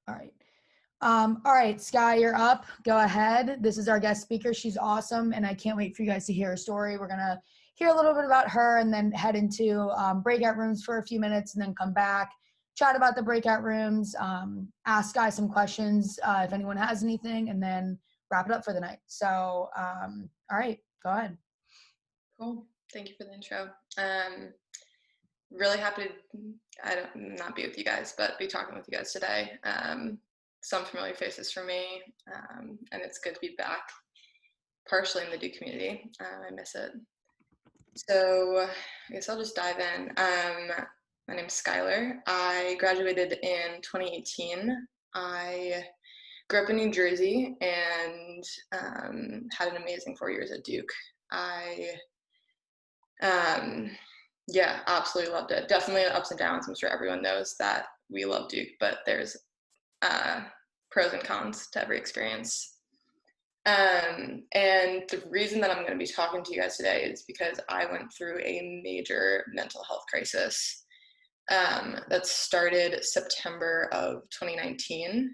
All right. All right, Sky, you're up. Go ahead. This is our guest speaker. She's awesome, and I can't wait for you guys to hear her story. We're going to hear a little bit about her and then head into breakout rooms for a few minutes and then come back, chat about the breakout rooms, ask Sky some questions if anyone has anything, and then wrap it up for the night. So, all right, go ahead. Cool. Thank you for the intro. Really happy to not be with you guys, but be talking with you guys today. Some familiar faces for me, and it's good to be back, partially in the Duke community. I miss it. So I guess I'll just dive in. My name's Schuyler. I graduated in 2018. I grew up in New Jersey and had an amazing 4 years at Duke. Yeah, absolutely loved it. Definitely ups and downs. I'm sure everyone knows that we love Duke, but there's pros and cons to every experience. And the reason that I'm going to be talking to you guys today is because I went through a major mental health crisis that started September of 2019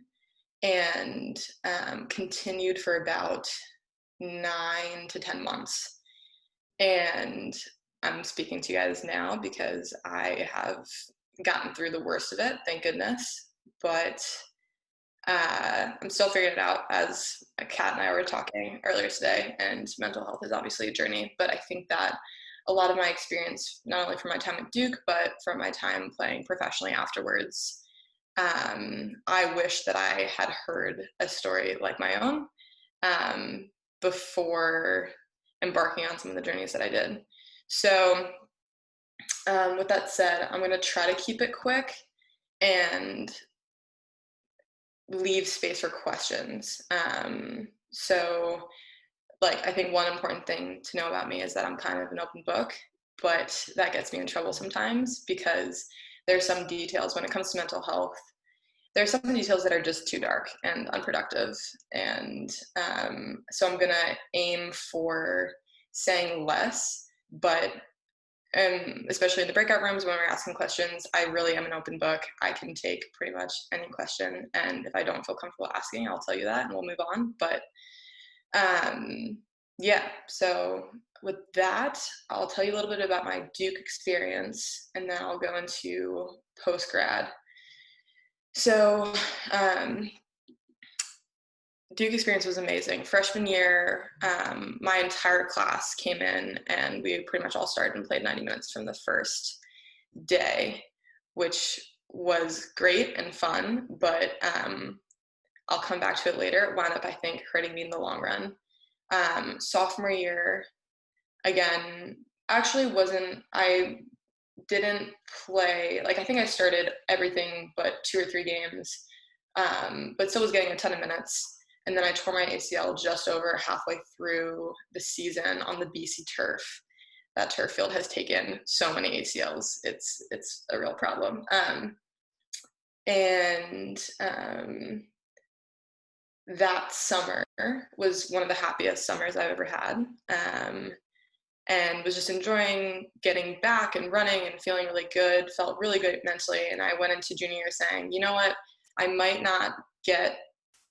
and continued for about 9 to 10 months. And I'm speaking to you guys now because I have gotten through the worst of it, thank goodness. But I'm still figuring it out, as Kat and I were talking earlier today, and mental health is obviously a journey. But I think that a lot of my experience, not only from my time at Duke, but from my time playing professionally afterwards, I wish that I had heard a story like my own before embarking on some of the journeys that I did. So with that said, I'm going to try to keep it quick and leave space for questions. So like, I think one important thing to know about me is that I'm kind of an open book, but that gets me in trouble sometimes because there's some details when it comes to mental health. There's some details that are just too dark and unproductive. And so I'm going to aim for saying less, but especially in the breakout rooms when we're asking questions, I really am an open book. I can take pretty much any question, and if I don't feel comfortable asking, I'll tell you that and we'll move on. But yeah, so with that, I'll tell you a little bit about my Duke experience, and then I'll go into post-grad. So Duke experience was amazing. Freshman year, my entire class came in and we pretty much all started and played 90 minutes from the first day, which was great and fun, but I'll come back to it later. It wound up, I think, hurting me in the long run. Sophomore year, again, I didn't play, like I think I started everything but 2 or 3 games, but still was getting a ton of minutes. And then I tore my ACL just over halfway through the season on the BC turf. That turf field has taken so many ACLs. It's a real problem. That summer was one of the happiest summers I've ever had. And was just enjoying getting back and running and feeling really good, felt really good mentally. And I went into junior year saying, you know what, I might not get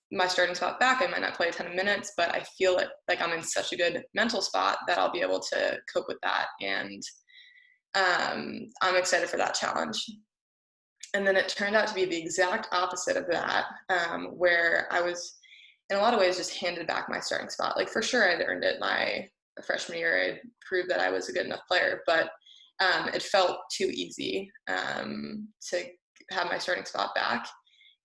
my starting spot back. I might not play a ton of minutes, but I feel like I'm in such a good mental spot that I'll be able to cope with that. And I'm excited for that challenge. And then it turned out to be the exact opposite of that, where I was, in a lot of ways, just handed back my starting spot. Like, for sure, I'd earned it my freshman year. I'd proved that I was a good enough player, but it felt too easy to have my starting spot back.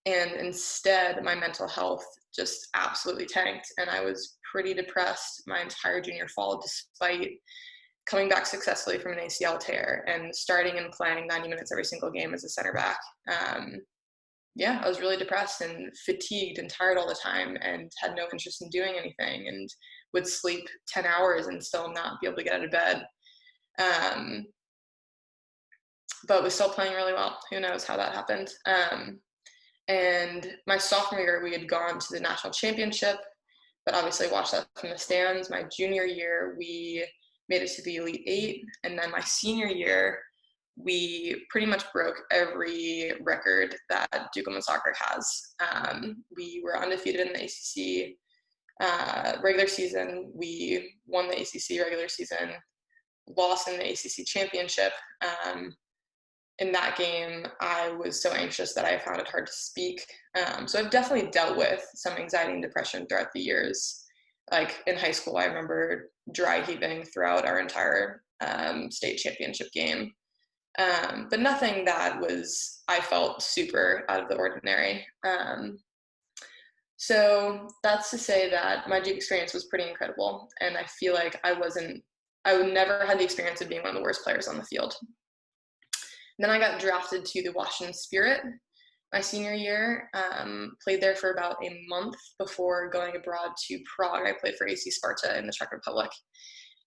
And instead, my mental health just absolutely tanked. And I was pretty depressed my entire junior fall, despite coming back successfully from an ACL tear and starting and playing 90 minutes every single game as a center back. Yeah, I was really depressed and fatigued and tired all the time and had no interest in doing anything and would sleep 10 hours and still not be able to get out of bed. But was still playing really well. Who knows how that happened. And my sophomore year, we had gone to the national championship, but obviously watched that from the stands. My junior year, we made it to the Elite Eight. And then my senior year, we pretty much broke every record that Duke women's soccer has. We were undefeated in the ACC regular season. We won the ACC regular season, lost in the ACC championship. In that game, I was so anxious that I found it hard to speak. So I've definitely dealt with some anxiety and depression throughout the years. Like in high school, I remember dry heaving throughout our entire state championship game. But nothing that I felt super out of the ordinary. So that's to say that my Duke experience was pretty incredible. And I feel like I would never had the experience of being one of the worst players on the field. And then I got drafted to the Washington Spirit my senior year, played there for about a month before going abroad to Prague. I played for AC Sparta in the Czech Republic.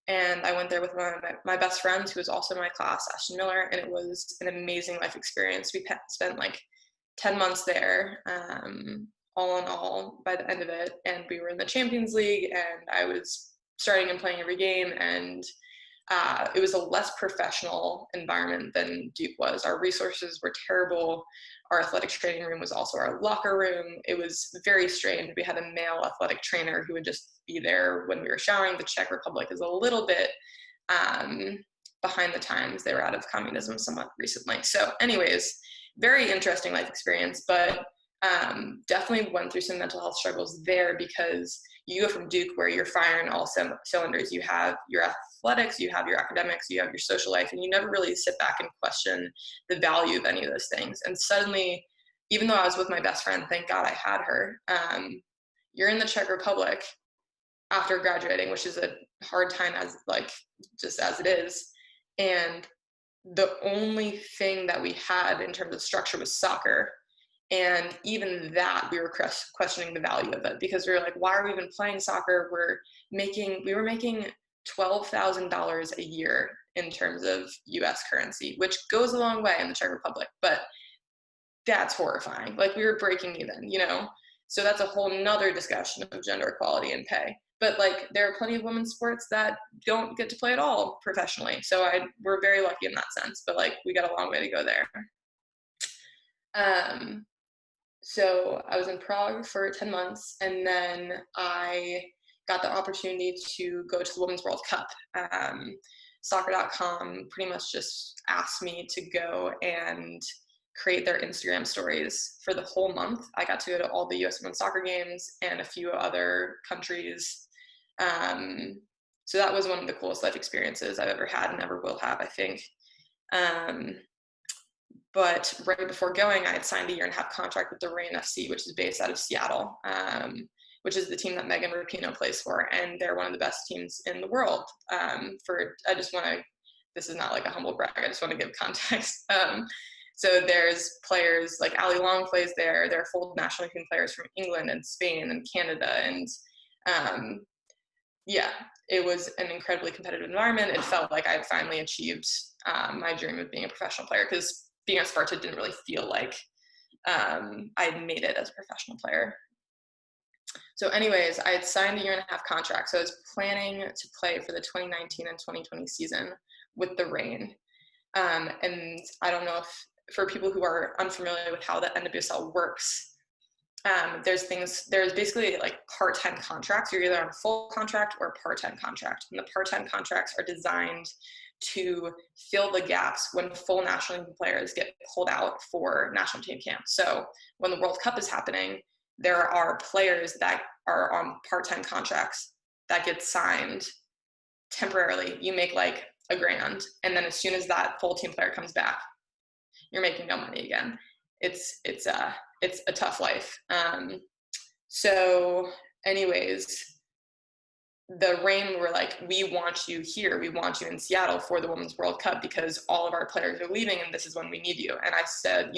And I went there with one of my best friends, who was also in my class, Ashton Miller, and it was an amazing life experience. We spent like 10 months there, all in all, by the end of it. And we were in the Champions League, and I was starting and playing every game, and it was a less professional environment than Duke was. Our resources were terrible. Our athletic training room was also our locker room. It was very strange. We had a male athletic trainer who would just be there when we were showering. The Czech Republic is a little bit behind the times. They were out of communism somewhat recently. So anyways, very interesting life experience, but definitely went through some mental health struggles there, because you go from Duke, where you're firing all cylinders. You have your athletics, you have your academics, you have your social life, and you never really sit back and question the value of any of those things. And suddenly, even though I was with my best friend, thank God I had her, you're in the Czech Republic after graduating, which is a hard time just as it is. And the only thing that we had in terms of structure was soccer. And even that, we were questioning the value of it, because we were like, why are we even playing soccer? We were making $12,000 a year in terms of US currency, which goes a long way in the Czech Republic, but that's horrifying. Like, we were breaking even, So that's a whole nother discussion of gender equality and pay. But like, there are plenty of women's sports that don't get to play at all professionally. So we're very lucky in that sense, but like, we got a long way to go there. So I was in Prague for 10 months, and then I got the opportunity to go to the Women's World Cup. Soccer.com pretty much just asked me to go and create their Instagram stories for the whole month. I got to go to all the US women's soccer games and a few other countries. So that was one of the coolest life experiences I've ever had and ever will have, I think. But right before going, I had signed a 1.5-year contract with the Reign FC, which is based out of Seattle, which is the team that Megan Rapinoe plays for, and they're one of the best teams in the world. This is not like a humble brag, I just want to give context. So there's players like Ali Long plays there. There are full national team players from England and Spain and Canada, and it was an incredibly competitive environment. It felt like I had finally achieved my dream of being a professional player, because being at Sparta didn't really feel like I had made it as a professional player. So anyways, I had signed a 1.5-year contract. So I was planning to play for the 2019 and 2020 season with the Reign. And I don't know if, for people who are unfamiliar with how the NWSL works, there's basically like part-time contracts. You're either on a full contract or a part-time contract. And the part-time contracts are designed to fill the gaps when full national team players get pulled out for national team camp. So when the World Cup is happening, there are players that are on part-time contracts that get signed temporarily. You make like $1,000, and then as soon as that full team player comes back, you're making no money again. It's a tough life. So anyways, the Reign were like, we want you here. We want you in Seattle for the Women's World Cup, because all of our players are leaving and this is when we need you. And I said,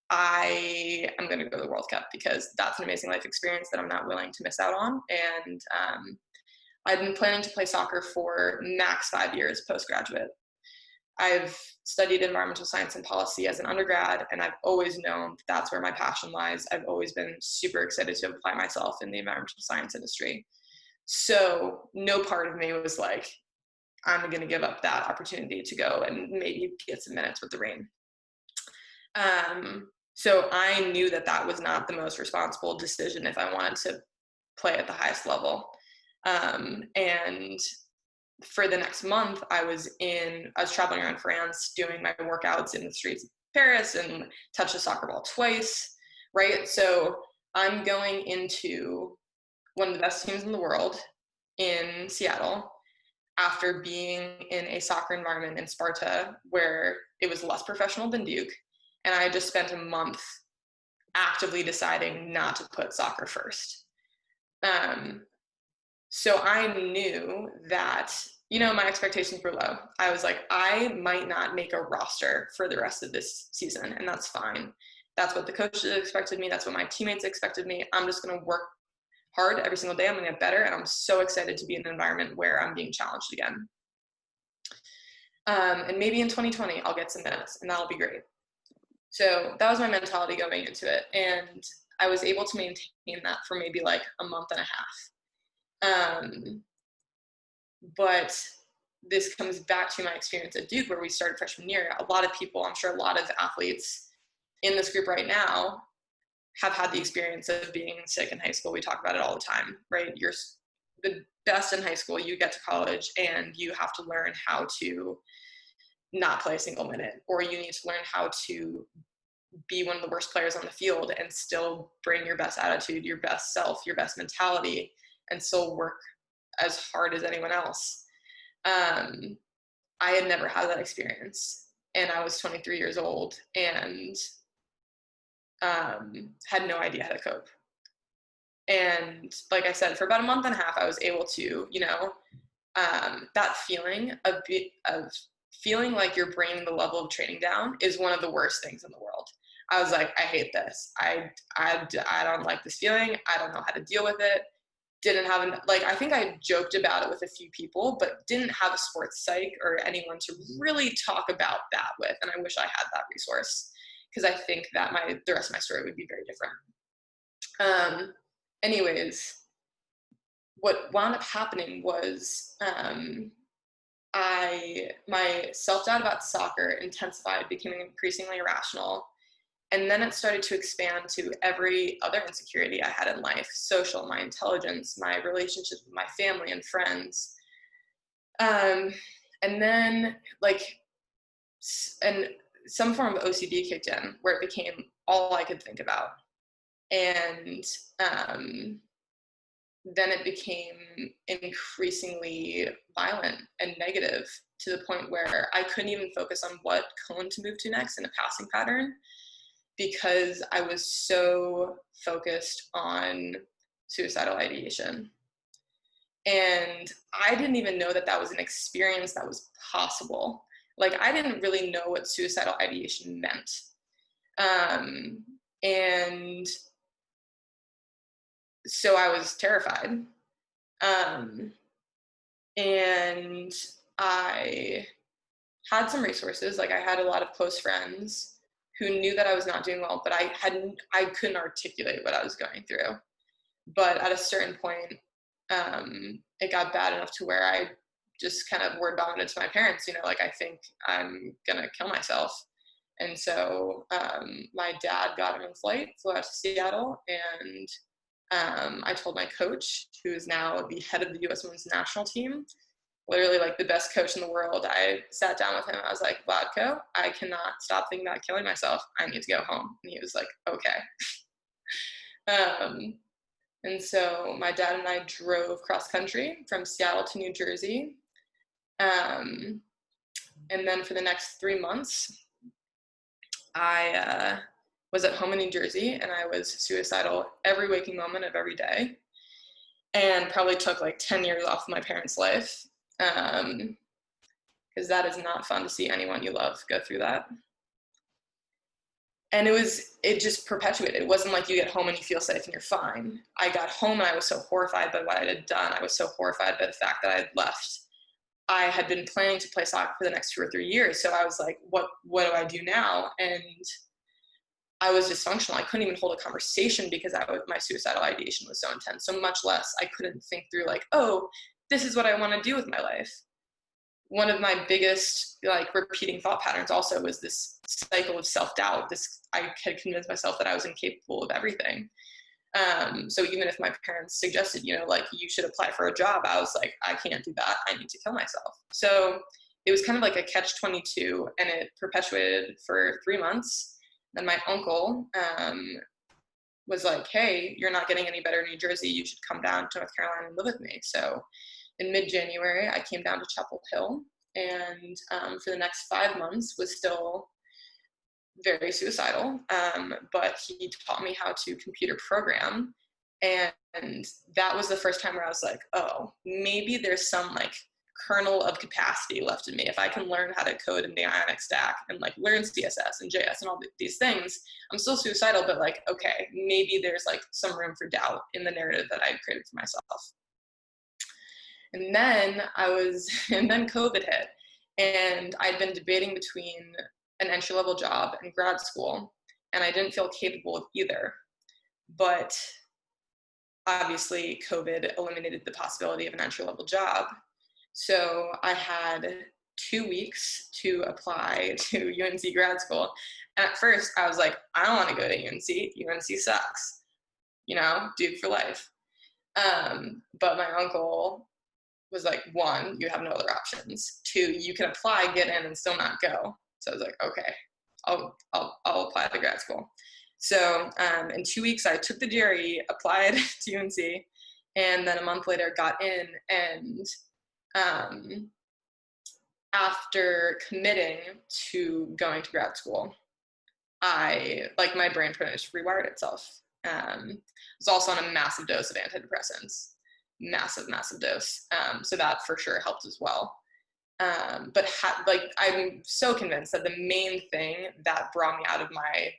I am going to go to the World Cup, because that's an amazing life experience that I'm not willing to miss out on. And I've been planning to play soccer for max 5 years postgraduate. I've studied environmental science and policy as an undergrad, and I've always known that's where my passion lies. I've always been super excited to apply myself in the environmental science industry. So no part of me was like, I'm going to give up that opportunity to go and maybe get some minutes with the Reign. So I knew that that was not the most responsible decision if I wanted to play at the highest level. And for the next month, I was traveling around France doing my workouts in the streets of Paris and touched a soccer ball twice, right? So I'm going into one of the best teams in the world in Seattle after being in a soccer environment in Sparta where it was less professional than Duke. And I just spent a month actively deciding not to put soccer first. So I knew that, my expectations were low. I was like, I might not make a roster for the rest of this season, and that's fine. That's what the coaches expected me. That's what my teammates expected me. I'm just going to work hard every single day. I'm going to get better, and I'm so excited to be in an environment where I'm being challenged again. And maybe in 2020, I'll get some minutes, and that'll be great. So that was my mentality going into it, and I was able to maintain that for maybe like a month and a half. But this comes back to my experience at Duke where we started freshman year. A lot of people, I'm sure a lot of athletes in this group right now have had the experience of being sick in high school. We talk about it all the time, right? You're the best in high school, you get to college and you have to learn how to not play a single minute, or you need to learn how to be one of the worst players on the field and still bring your best attitude, your best self, your best mentality, and still work as hard as anyone else. I had never had that experience, and I was 23 years old and had no idea how to cope. And like I said, for about a month and a half, I was able to, that feeling of feeling like you're bringing the level of training down is one of the worst things in the world. I was like, I hate this. I don't like this feeling. I don't know how to deal with it. Didn't have I think I joked about it with a few people, but didn't have a sports psych or anyone to really talk about that with. And I wish I had that resource, because I think that the rest of my story would be very different. Anyways, what wound up happening was my self-doubt about soccer intensified, becoming increasingly irrational. And then it started to expand to every other insecurity I had in life: social, my intelligence, my relationships with my family and friends. And then and some form of OCD kicked in, where it became all I could think about. And then it became increasingly violent and negative, to the point where I couldn't even focus on what cone to move to next in a passing pattern, because I was so focused on suicidal ideation. And I didn't even know that that was an experience that was possible. I didn't really know what suicidal ideation meant. And so I was terrified. And I had some resources. I had a lot of close friends who knew that I was not doing well, but I couldn't articulate what I was going through. But at a certain point, it got bad enough to where I just kind of word vomited to my parents, I think I'm gonna kill myself. And so my dad got him a flight, flew out to Seattle, and I told my coach, who is now the head of the U.S. women's national team, literally the best coach in the world. I sat down with him. I was like, Vladko, I cannot stop thinking about killing myself. I need to go home. And he was like, okay. And so my dad and I drove cross country from Seattle to New Jersey. And then for the next 3 months, I was at home in New Jersey, and I was suicidal every waking moment of every day, and probably took 10 years off of my parents' life. Because that is not fun to see anyone you love go through that. And it just perpetuated. It wasn't like you get home and you feel safe and you're fine. I got home and I was so horrified by what I had done. I was so horrified by the fact that I had left. I had been planning to play soccer for the next 2 or 3 years. So I was like, what do I do now? And I was dysfunctional. I couldn't even hold a conversation because my suicidal ideation was so intense. So much less I couldn't think through oh, this is what I want to do with my life. one of my biggest like repeating thought patterns also was this cycle of self-doubt. I had convinced myself that I was incapable of everything. So even if my parents suggested, like you should apply for a job, I was like, I can't do that. I need to kill myself. So it was kind of like a catch-22, and it perpetuated for 3 months. Then my uncle was like, hey, you're not getting any better in New Jersey. You should come down to North Carolina and live with me. So in mid-January, I came down to Chapel Hill, and for the next 5 months was still very suicidal, but he taught me how to computer program, and that was the first time where I was like, oh, maybe there's some like kernel of capacity left in me. If I can learn how to code in the Ionic stack and like learn CSS and JS and all these things, I'm still suicidal, but like, okay, maybe there's like some room for doubt in the narrative that I had created for myself. And then and then COVID hit, and I'd been debating between an entry-level job and grad school, and I didn't feel capable of either. But obviously COVID eliminated the possibility of an entry-level job. So I had 2 weeks to apply to UNC grad school. And at first I was like, I don't want to go to UNC. UNC sucks, Duke for life. But my uncle was like, 1, you have no other options. 2, you can apply, get in, and still not go. So I was like, okay, I'll apply to grad school. So in 2 weeks, I took the GRE, applied to UNC, and then a month later got in. And after committing to going to grad school, my brain pretty much rewired itself. I was also on a massive dose of antidepressants, massive dose. So that for sure helped as well. But I'm so convinced that the main thing that brought me out of my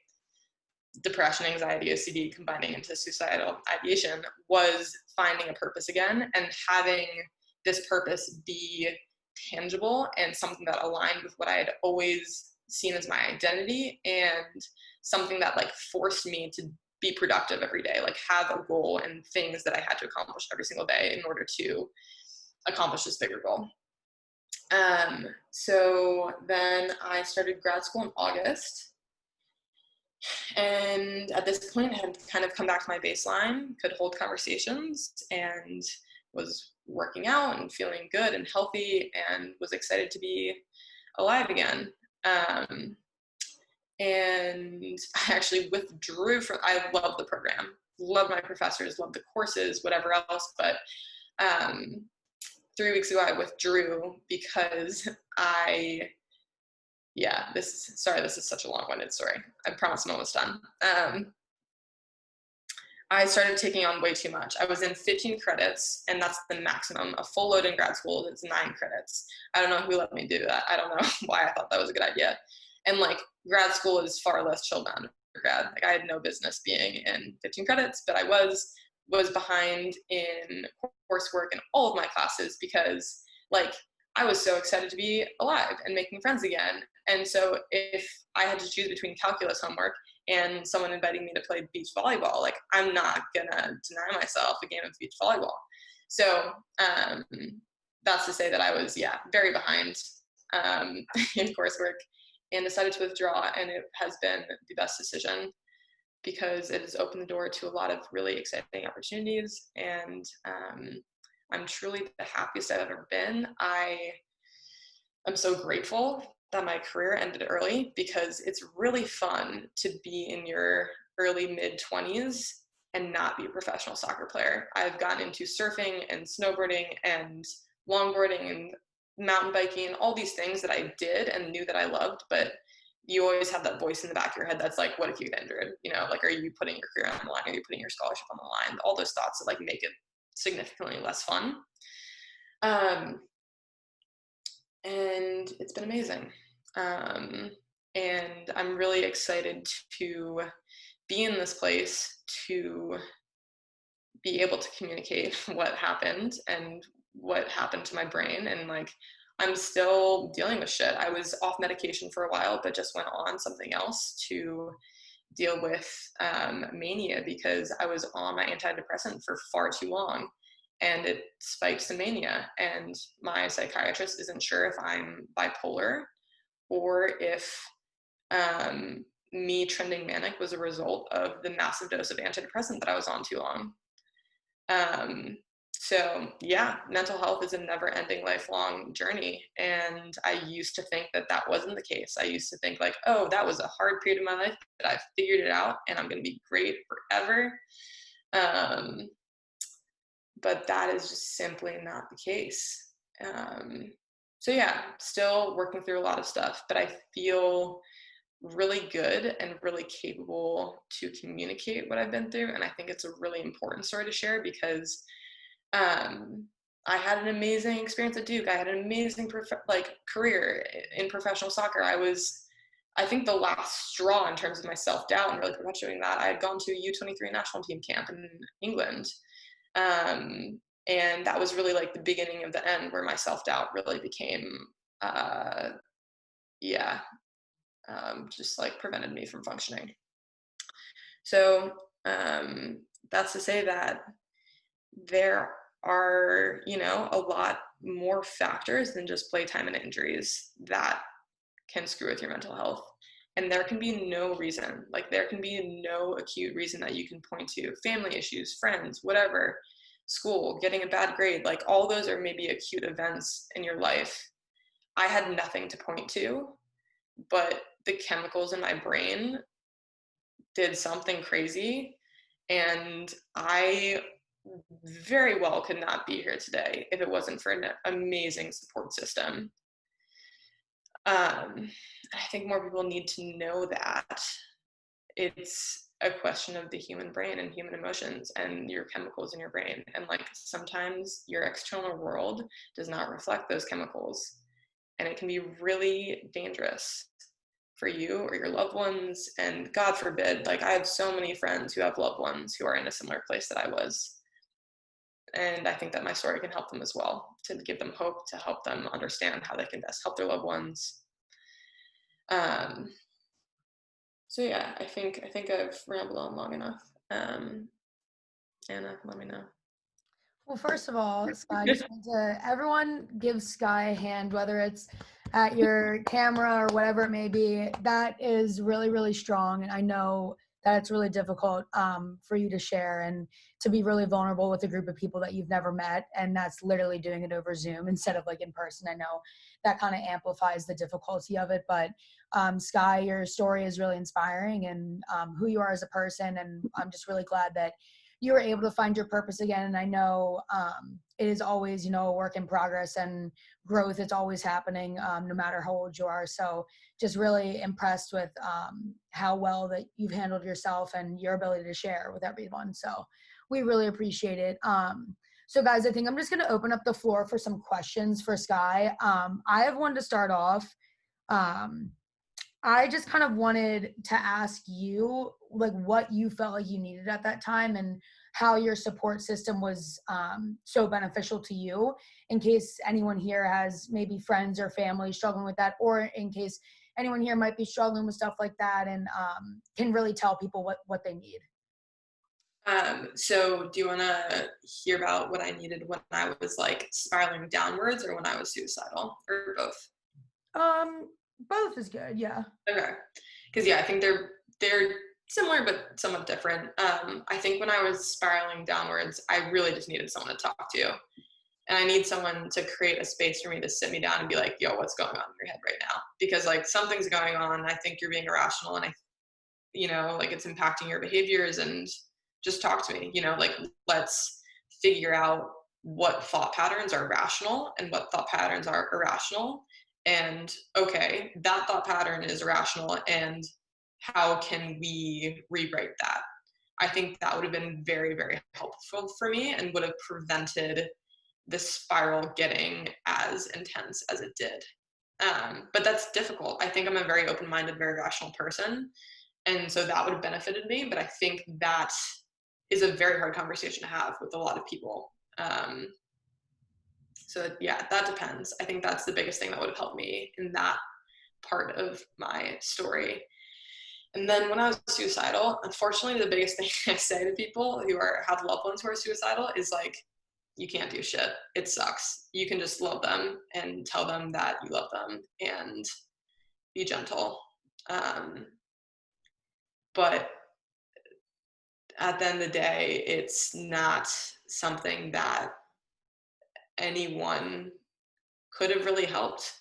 depression, anxiety, OCD combining into suicidal ideation was finding a purpose again, and having this purpose be tangible and something that aligned with what I had always seen as my identity, and something that like forced me to be productive every day, like have a goal and things that I had to accomplish every single day in order to accomplish this bigger goal. So then I started grad school in August, and at this point I had kind of come back to my baseline, could hold conversations, and was working out and feeling good and healthy, and was excited to be alive again. And I actually withdrew I love the program, love my professors, love the courses, whatever else, but 3 weeks ago I withdrew because this is such a long-winded story. I promise I'm almost done. I started taking on way too much. I was in 15 credits, and that's the maximum. A full load in grad school is 9 credits. I don't know who let me do that. I don't know why I thought that was a good idea. And like grad school is far less chill than undergrad. Like I had no business being in 15 credits, but I was behind in coursework in all of my classes because like I was so excited to be alive and making friends again. And so if I had to choose between calculus homework and someone inviting me to play beach volleyball, like I'm not gonna deny myself a game of beach volleyball. So that's to say that I was very behind in coursework, and decided to withdraw, and it has been the best decision because it has opened the door to a lot of really exciting opportunities, and I'm truly the happiest I've ever been. I'm so grateful that my career ended early because it's really fun to be in your early mid-20s and not be a professional soccer player. I've gotten into surfing and snowboarding and longboarding and mountain biking, all these things that I did and knew that I loved, but you always have that voice in the back of your head that's like, what if you get injured? Like, are you putting your career on the line? Are you putting your scholarship on the line? All those thoughts that like make it significantly less fun. And it's been amazing. And I'm really excited to be in this place, to be able to communicate what happened and what happened to my brain. And like, I'm still dealing with shit. I was off medication for a while, but just went on something else to deal with mania because I was on my antidepressant for far too long. and it spikes in mania. And my psychiatrist isn't sure if I'm bipolar or if me trending manic was a result of the massive dose of antidepressant that I was on too long. So yeah, mental health is a never-ending lifelong journey. And I used to think that that wasn't the case. I used to think like, oh, that was a hard period of my life, but I figured it out and I'm going to be great forever. But that is just simply not the case. So yeah, still working through a lot of stuff, but I feel really good and really capable to communicate what I've been through. And I think it's a really important story to share because I had an amazing experience at Duke. I had an amazing career in professional soccer. I think the last straw in terms of my self-doubt and really perpetuating that, I had gone to a U23 national team camp in England. And that was really like the beginning of the end where my self-doubt really became, just like prevented me from functioning. So that's to say that there are, a lot more factors than just playtime and injuries that can screw with your mental health. And there can be no reason, there can be no acute reason that you can point to. Family issues, friends, whatever, school, getting a bad grade, all those are maybe acute events in your life. I had nothing to point to, but the chemicals in my brain did something crazy, and I very well could not be here today if it wasn't for an amazing support system. I think more people need to know that it's a question of the human brain and human emotions and your chemicals in your brain. And sometimes your external world does not reflect those chemicals, and it can be really dangerous for you or your loved ones. And God forbid, I have so many friends who have loved ones who are in a similar place that I was. And I think that my story can help them as well, to give them hope, to help them understand how they can best help their loved ones. So yeah, I think I've rambled on long enough. Anna, let me know. Well, first of all, Skye, I just want to, everyone give Skye a hand, whether it's at your camera or whatever it may be. That is really, really strong. And I know that it's really difficult for you to share and to be really vulnerable with a group of people that you've never met. And that's literally doing it over Zoom instead of in person. I know that kind of amplifies the difficulty of it. But Skye, your story is really inspiring, and who you are as a person. And I'm just really glad that you were able to find your purpose again. And I know it is always, a work in progress, and growth is always happening, no matter how old you are. So just really impressed with how well that you've handled yourself and your ability to share with everyone. So we really appreciate it. So guys, I think I'm just going to open up the floor for some questions for Skye. I have one to start off. I just kind of wanted to ask you, what you felt like you needed at that time, and how your support system was so beneficial to you, in case anyone here has maybe friends or family struggling with that, or in case anyone here might be struggling with stuff like that, and can really tell people what they need. So do you want to hear about what I needed when I was spiraling downwards, or when I was suicidal, or both? Both is good, yeah. Okay. Because I think they're similar but somewhat different. I think when I was spiraling downwards, I really just needed someone to talk to. And I need someone to create a space for me to sit me down and be like, yo, what's going on in your head right now? Because something's going on. I think you're being irrational, and it's impacting your behaviors, and just talk to me, let's figure out what thought patterns are rational and what thought patterns are irrational. And okay, that thought pattern is irrational, and how can we rewrite that? I think that would have been very, very helpful for me, and would have prevented the spiral getting as intense as it did. But that's difficult. I think I'm a very open-minded, very rational person, and so that would have benefited me. But I think that is a very hard conversation to have with a lot of people. So yeah, that depends. I think that's the biggest thing that would have helped me in that part of my story. And then when I was suicidal, unfortunately, the biggest thing I say to people who have loved ones who are suicidal is you can't do shit. It sucks. You can just love them and tell them that you love them and be gentle. But at the end of the day, it's not something that anyone could have really helped.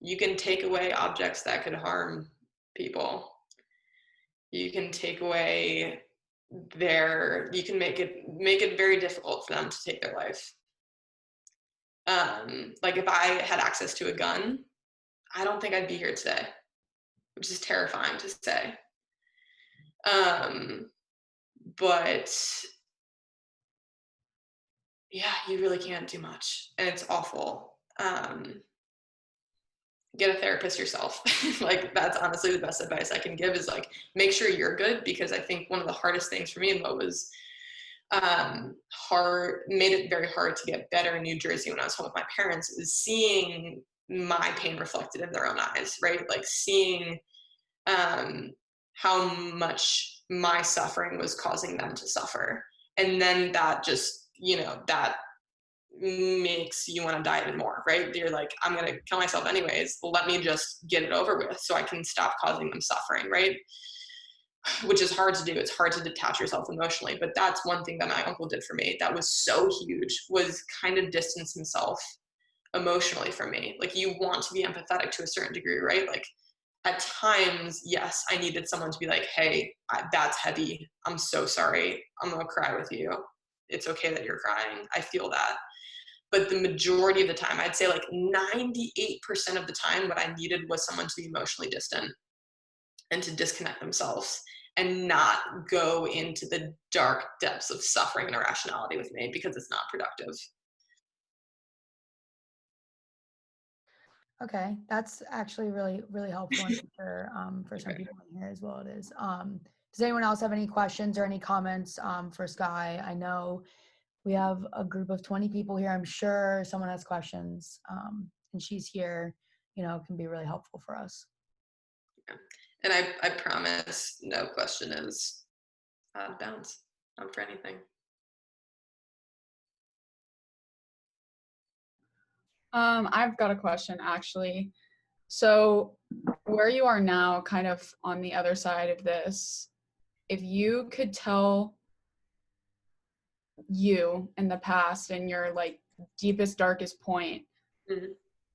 You can take away objects that could harm people. You can take away you can make it very difficult for them to take their life. Like if I had access to a gun, I don't think I'd be here today, which is terrifying to say. But yeah, you really can't do much, and it's awful. Get a therapist yourself. Like that's honestly the best advice I can give is like make sure you're good, because I think one of the hardest things for me and what was made it very hard to get better in New Jersey when I was home with my parents is seeing my pain reflected in their own eyes, right? Like seeing how much my suffering was causing them to suffer. And then that just, that makes you want to die even more, right? You're like, I'm going to kill myself anyways. Let me just get it over with so I can stop causing them suffering, right? Which is hard to do. It's hard to detach yourself emotionally. But that's one thing that my uncle did for me that was so huge, was kind of distance himself emotionally from me. Like you want to be empathetic to a certain degree, right? Like at times, yes, I needed someone to be like, hey, that's heavy. I'm so sorry. I'm going to cry with you. It's okay that you're crying. I feel that. But the majority of the time, I'd say like 98% of the time, what I needed was someone to be emotionally distant and to disconnect themselves and not go into the dark depths of suffering and irrationality with me, because it's not productive. Okay, that's actually really, really helpful for some people in here as well. It is. Does anyone else have any questions or any comments for Skye? I know we have a group of 20 people here. I'm sure someone has questions, and she's here. Can be really helpful for us. Yeah. And I promise, no question is out of bounds. Not for anything. I've got a question actually. So where you are now, kind of on the other side of this, if you could tell you in the past in your like deepest, darkest point, Mm-hmm.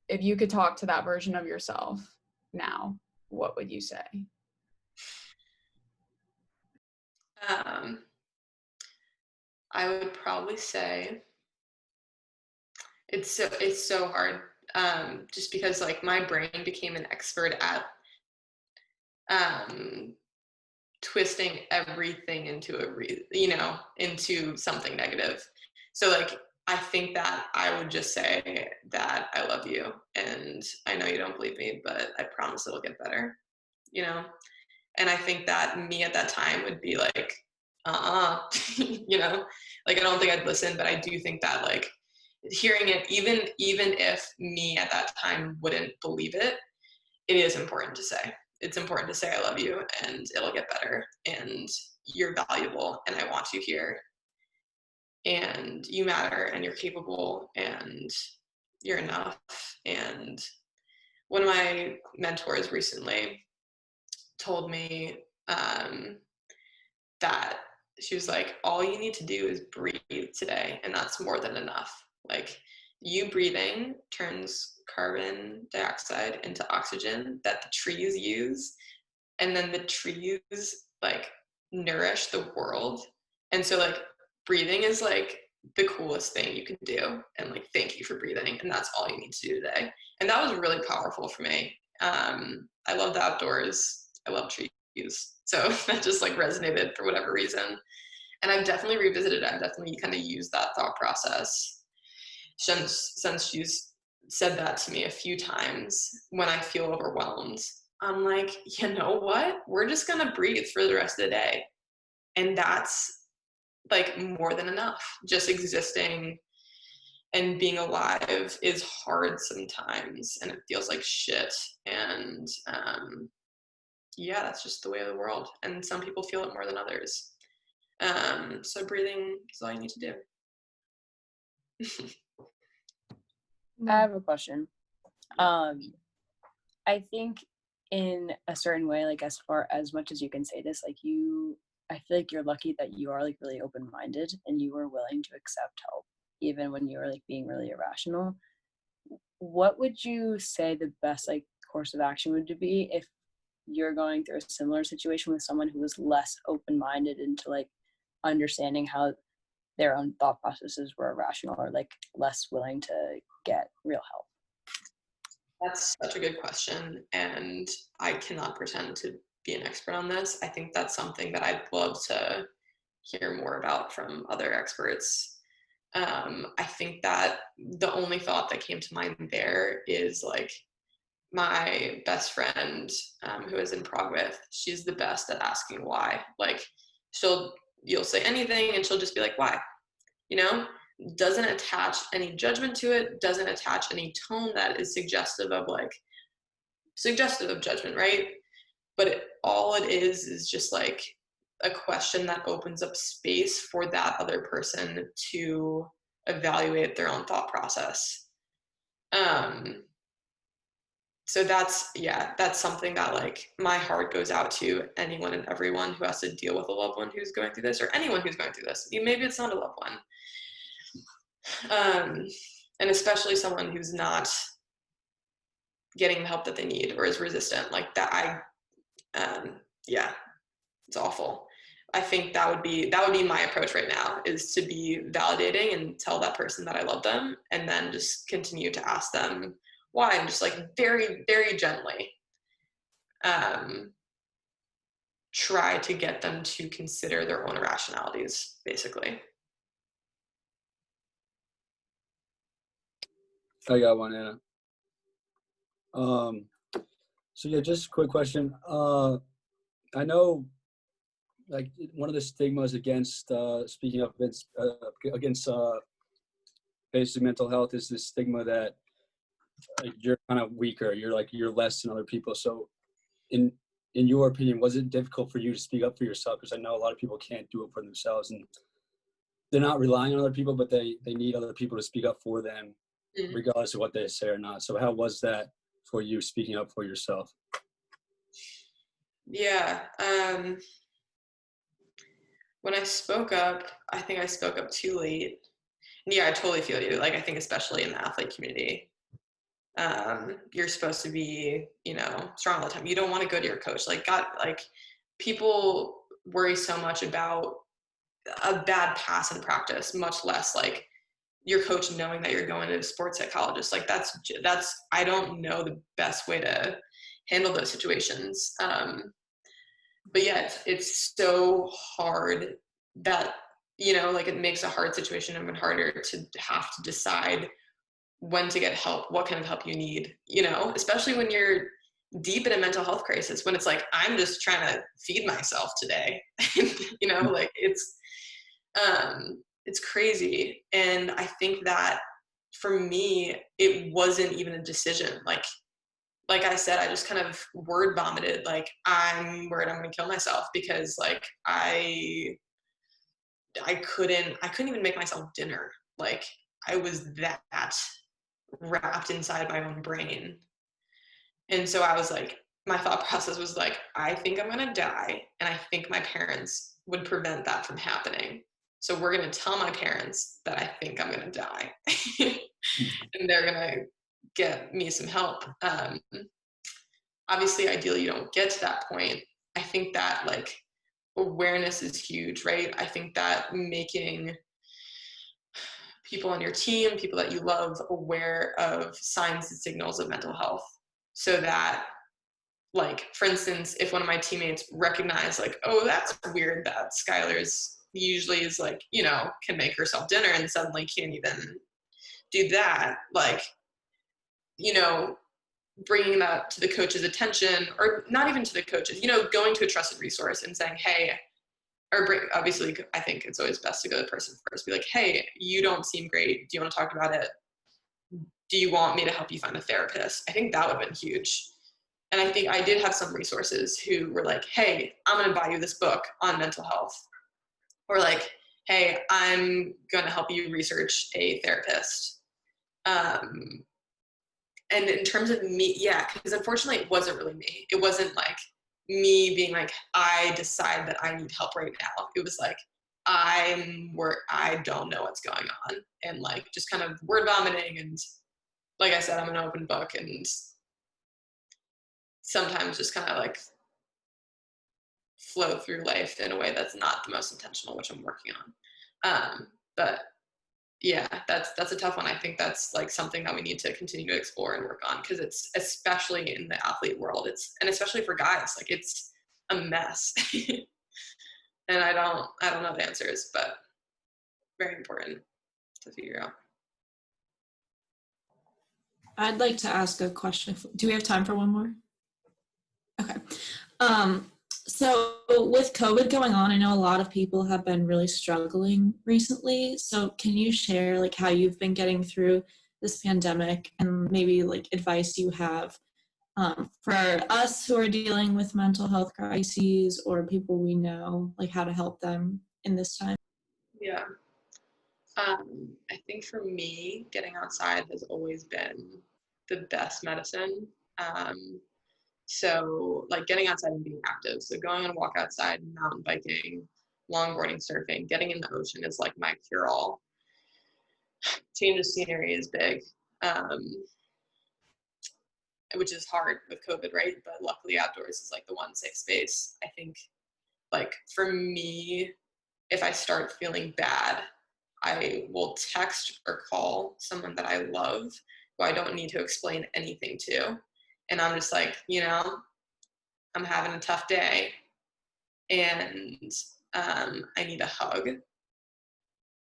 if you could talk to that version of yourself now, what would you say? I would probably say it's so hard, just because like my brain became an expert at twisting everything into into something negative. So like I think that I would just say that I love you, and I know you don't believe me, but I promise it'll get better, and I think that me at that time would be like like I don't think I'd listen, but I do think that like hearing it, even if me at that time wouldn't believe it, it is important to say. It's important to say I love you and it'll get better and you're valuable and I want you here and you matter and you're capable and you're enough. And one of my mentors recently told me that she was like, all you need to do is breathe today, and that's more than enough. Like you breathing turns carbon dioxide into oxygen that the trees use, and then the trees like nourish the world. And so like breathing is like the coolest thing you can do, and like thank you for breathing, and that's all you need to do today. And that was really powerful for me. I love the outdoors, I love trees, so that just like resonated for whatever reason. And I've definitely revisited it. I've definitely kind of used that thought process since she's said that to me a few times when I feel overwhelmed. I'm like, you know what? We're just going to breathe for the rest of the day. And that's like more than enough. Just existing and being alive is hard sometimes and it feels like shit. And yeah, that's just the way of the world. And some people feel it more than others. So breathing is all you need to do. I have a question. I think in a certain way, like as far as much as you can say this, like I feel like you're lucky that you are like really open-minded and you were willing to accept help even when you were like being really irrational. What would you say the best like course of action would be if you're going through a similar situation with someone who was less open-minded into like understanding how their own thought processes were irrational or like less willing to get real help? That's such a good question, and I cannot pretend to be an expert on this. I think that's something that I'd love to hear more about from other experts. I think that the only thought that came to mind there is like my best friend who I was in Prague with, she's the best at asking why. Like you'll say anything and she'll just be like, why? You know, doesn't attach any judgment to it, doesn't attach any tone that is suggestive of judgment, right? But all it is just like a question that opens up space for that other person to evaluate their own thought process. So that's something that like my heart goes out to anyone and everyone who has to deal with a loved one who's going through this, or anyone who's going through this. Maybe it's not a loved one. And especially someone who's not getting the help that they need or is resistant like that. It's awful. I think that would be my approach right now, is to be validating and tell that person that I love them, and then just continue to ask them why, and just like very, very gently try to get them to consider their own irrationalities, basically. I got one, Anna. So yeah, just a quick question. I know, like, one of the stigmas against speaking up against basic mental health is this stigma that you're kind of weaker. You're less than other people. So, in your opinion, was it difficult for you to speak up for yourself? Because I know a lot of people can't do it for themselves, and they're not relying on other people, but they need other people to speak up for them, regardless of what they say or not. So how was that for you, speaking up for yourself? Yeah. When I spoke up, I think I spoke up too late. And yeah, I totally feel you. Like, I think especially in the athlete community, you're supposed to be, strong all the time. You don't want to go to your coach. People worry so much about a bad pass in practice, much less like your coach knowing that you're going to a sports psychologist. Like that's I don't know the best way to handle those situations. But yeah, it's so hard that, it makes a hard situation even harder to have to decide when to get help, what kind of help you need, especially when you're deep in a mental health crisis, when it's like, I'm just trying to feed myself today, like it's crazy. And I think that for me, it wasn't even a decision. Like I said, I just kind of word vomited, like, I'm worried I'm going to kill myself, because like I couldn't even make myself dinner. Like, I was that wrapped inside my own brain. And so I was like, my thought process was like, I think I'm going to die, and I think my parents would prevent that from happening. So we're going to tell my parents that I think I'm going to die. And they're going to get me some help. Obviously, ideally, you don't get to that point. I think that like awareness is huge, right? I think that making people on your team, people that you love, aware of signs and signals of mental health, so that, like, for instance, if one of my teammates recognize like, oh, that's weird that Schuyler's usually is like, can make herself dinner and suddenly can't even do that, like, bringing that to the coach's attention, or not even to the coaches, going to a trusted resource and saying, hey, obviously, I think it's always best to go to the person first, be like, hey, you don't seem great. Do you want to talk about it? Do you want me to help you find a therapist? I think that would have been huge. And I think I did have some resources who were like, hey, I'm going to buy you this book on mental health. Or like, hey, I'm going to help you research a therapist. And in terms of me, yeah, because unfortunately it wasn't really me. It wasn't like me being like, I decide that I need help right now. It was like, I don't know what's going on. And like, just kind of word vomiting. And like I said, I'm an open book, and sometimes just kind of like flow through life in a way that's not the most intentional, which I'm working on. But yeah, that's a tough one. I think that's like something that we need to continue to explore and work on, because it's, especially in the athlete world, and especially for guys, like it's a mess. And I don't know the answers, but very important to figure out. I'd like to ask a question. Do we have time for one more? Okay. So with COVID going on, I know a lot of people have been really struggling recently. So can you share like how you've been getting through this pandemic, and maybe like advice you have for us who are dealing with mental health crises, or people we know, like how to help them in this time? Yeah. I think for me, getting outside has always been the best medicine. So like getting outside and being active. So going on a walk outside, mountain biking, longboarding, surfing, getting in the ocean is like my cure-all. Change of scenery is big, which is hard with COVID, right? But luckily outdoors is like the one safe space. I think like for me, if I start feeling bad, I will text or call someone that I love who I don't need to explain anything to. And I'm just like, I'm having a tough day, and I need a hug,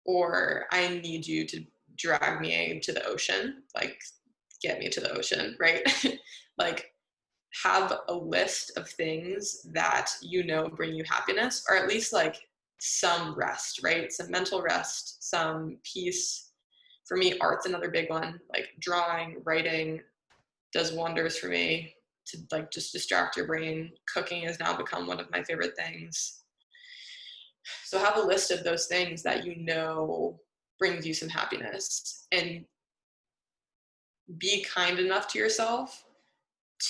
or I need you to drag me to the ocean, like get me to the ocean, right? Like have a list of things that bring you happiness, or at least like some rest, right? Some mental rest, some peace. For me, art's another big one. Like drawing, writing does wonders for me to like just distract your brain. Cooking has now become one of my favorite things. So have a list of those things that brings you some happiness, and be kind enough to yourself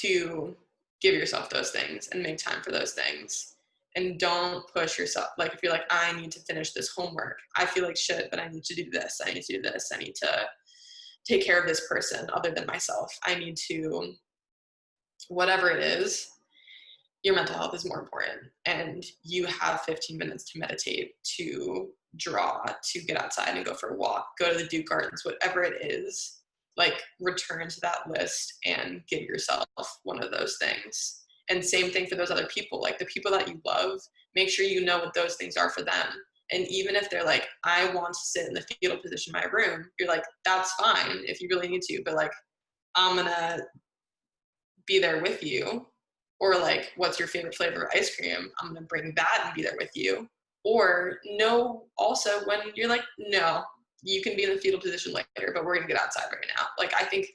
to give yourself those things and make time for those things. And don't push yourself. Like if you're like, I need to finish this homework, I feel like shit, but I need to do this, I need to do this, I need to take care of this person other than myself, I need to, whatever it is, your mental health is more important. And you have 15 minutes to meditate, to draw, to get outside and go for a walk, go to the Duke Gardens, whatever it is, like return to that list and give yourself one of those things. And same thing for those other people, like the people that you love, make sure you know what those things are for them. And even if they're like, I want to sit in the fetal position in my room, you're like, that's fine if you really need to, but like, I'm gonna be there with you. Or like, what's your favorite flavor of ice cream? I'm gonna bring that and be there with you. Or no, also when you're like, no, you can be in the fetal position later, but we're gonna get outside right now. Like, I think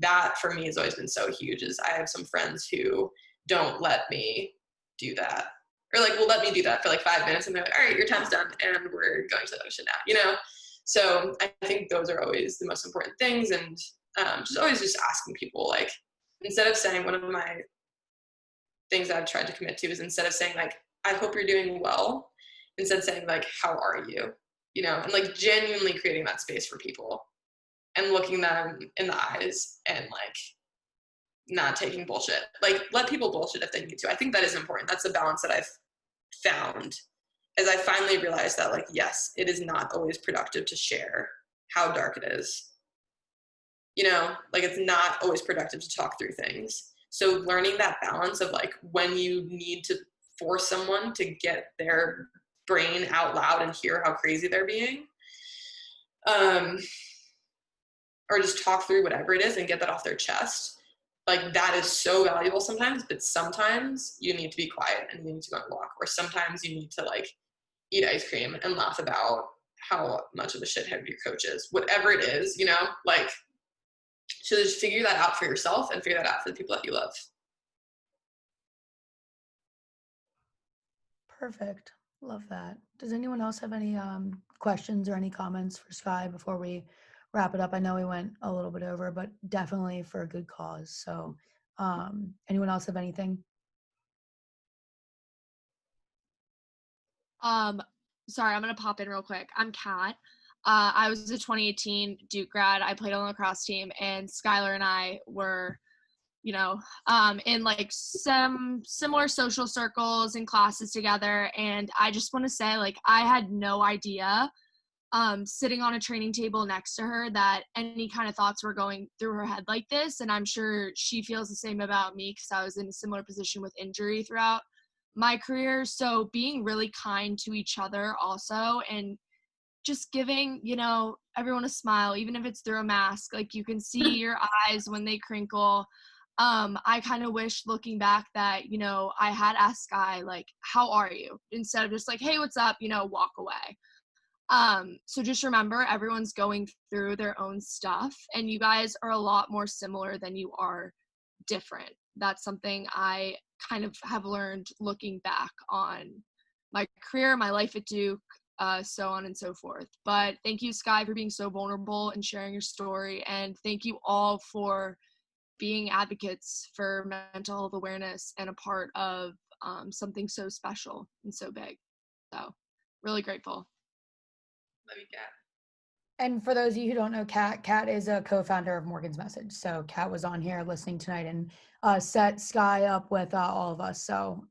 that for me has always been so huge, is I have some friends who don't let me do that. Or like, will let me do that for like 5 minutes and they're like, all right, your time's done and we're going to the ocean now, So I think those are always the most important things. And just always just asking people, like, instead of saying, one of my things that I've tried to commit to is, instead of saying like, I hope you're doing well, instead saying like, how are you? And like genuinely creating that space for people and looking them in the eyes and like not taking bullshit. Like, let people bullshit if they need to. I think that is important. That's the balance that I've found, as I finally realized that like, yes, it is not always productive to share how dark it is. Like it's not always productive to talk through things. So learning that balance of like, when you need to force someone to get their brain out loud and hear how crazy they're being, or just talk through whatever it is and get that off their chest. Like that is so valuable sometimes, but sometimes you need to be quiet and you need to go on a walk, or sometimes you need to like eat ice cream and laugh about how much of a shithead your coach is, whatever it is, like, so just figure that out for yourself and figure that out for the people that you love. Perfect. Love that. Does anyone else have any questions or any comments for Skye before we wrap it up? I know we went a little bit over, but definitely for a good cause. So anyone else have anything? Sorry, I'm gonna pop in real quick. I'm Kat. I was a 2018 Duke grad. I played on the lacrosse team, and Schuyler and I were, in like some similar social circles and classes together. And I just want to say, like, I had no idea, sitting on a training table next to her, that any kind of thoughts were going through her head like this. And I'm sure she feels the same about me, because I was in a similar position with injury throughout my career. So being really kind to each other also, and just giving, everyone a smile, even if it's through a mask. Like, you can see your eyes when they crinkle. I kind of wish, looking back, that, I had asked Skye, like, how are you? Instead of just like, hey, what's up, walk away. So just remember, everyone's going through their own stuff, and you guys are a lot more similar than you are different. That's something I kind of have learned looking back on my career, my life at Duke, so on and so forth. But thank you, Skye, for being so vulnerable and sharing your story. And thank you all for being advocates for mental health awareness and a part of something so special and so big. So really grateful. Love you, Kat. And for those of you who don't know Kat is a co-founder of Morgan's Message. So Kat was on here listening tonight and set Skye up with all of us. So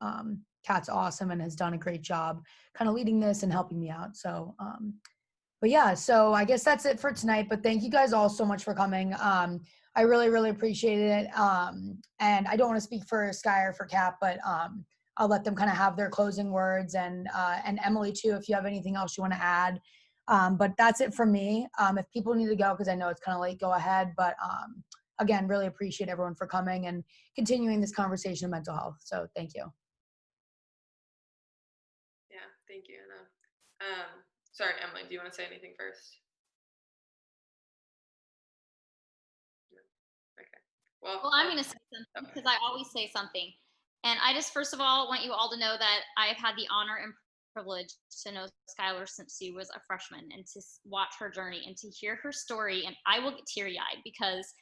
Kat's awesome and has done a great job kind of leading this and helping me out. So, but yeah, so I guess that's it for tonight. But thank you guys all so much for coming. I really, really appreciated it. And I don't want to speak for Skye or for Kat, but I'll let them kind of have their closing words, and Emily too, if you have anything else you want to add. But that's it from me. If people need to go, because I know it's kind of late, go ahead. But again, really appreciate everyone for coming and continuing this conversation of mental health. So thank you. Yeah, thank you, Anna. Sorry, Emily, do you want to say anything first? No? Okay. Well, I'm going to say something, because I always say something. And I just, first of all, want you all to know that I've had the honor and privilege to know Schuyler since she was a freshman, and to watch her journey and to hear her story. And I will get teary-eyed, because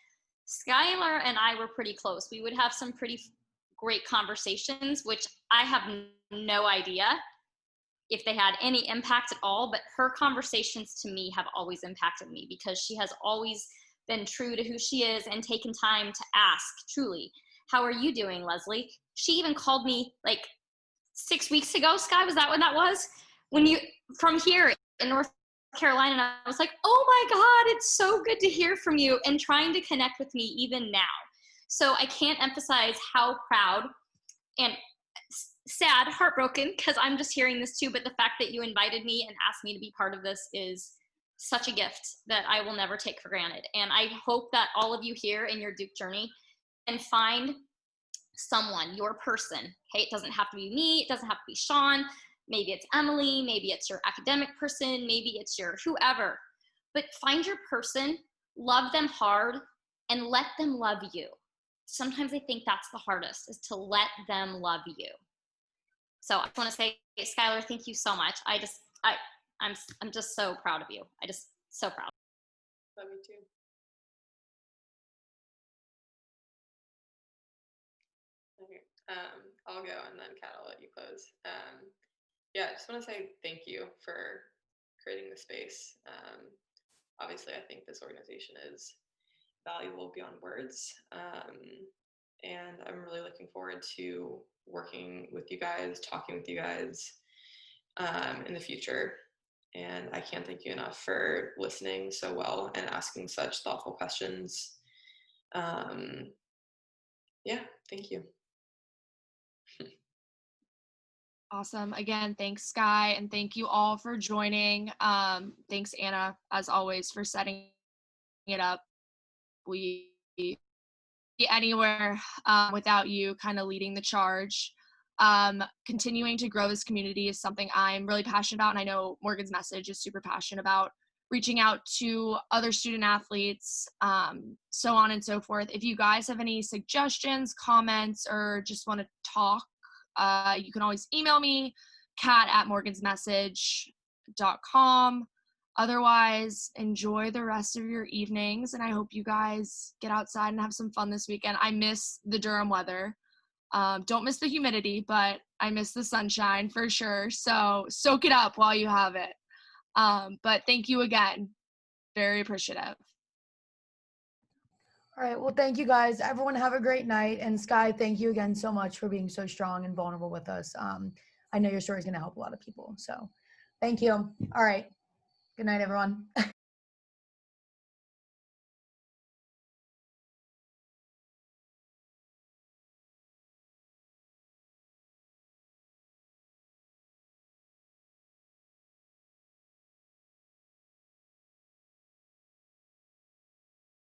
Schuyler and I were pretty close. We would have some pretty great conversations, which I have no idea if they had any impact at all, but her conversations to me have always impacted me, because she has always been true to who she is and taken time to ask, truly, how are you doing, Leslie? She even called me like 6 weeks ago, Skye, was that when that was? When you, from here in North Carolina, and I was like, oh my God, it's so good to hear from you, and trying to connect with me even now. So I can't emphasize how proud and sad, heartbroken, because I'm just hearing this too, but the fact that you invited me and asked me to be part of this is such a gift that I will never take for granted. And I hope that all of you here in your Duke journey can find someone, your person. Okay, it doesn't have to be me, it doesn't have to be Sean, maybe it's Emily, maybe it's your academic person, maybe it's your whoever, but find your person, love them hard, and let them love you. Sometimes I think that's the hardest, is to let them love you. So I just want to say, Schuyler, thank you so much. I'm just so proud of you. So proud. Love you too. Okay. I'll go, and then Kat, I'll let you close. Yeah, I just want to say thank you for creating the space. Obviously, I think this organization is valuable beyond words. And I'm really looking forward to working with you guys, talking with you guys in the future. And I can't thank you enough for listening so well and asking such thoughtful questions. Yeah, thank you. Awesome. Again, thanks, Skye, and thank you all for joining. Thanks, Anna, as always, for setting it up. We be anywhere without you kind of leading the charge. Continuing to grow this community is something I'm really passionate about, and I know Morgan's Message is super passionate about reaching out to other student athletes, so on and so forth. If you guys have any suggestions, comments, or just want to talk, you can always email me, kat@morgansmessage.com. Otherwise, enjoy the rest of your evenings, and I hope you guys get outside and have some fun this weekend. I miss the Durham weather. Don't miss the humidity, but I miss the sunshine for sure. So soak it up while you have it. But thank you again. Very appreciative. All right. Well, thank you guys. Everyone have a great night. And Sky, thank you again so much for being so strong and vulnerable with us. I know your story is going to help a lot of people. So thank you. All right. Good night, everyone.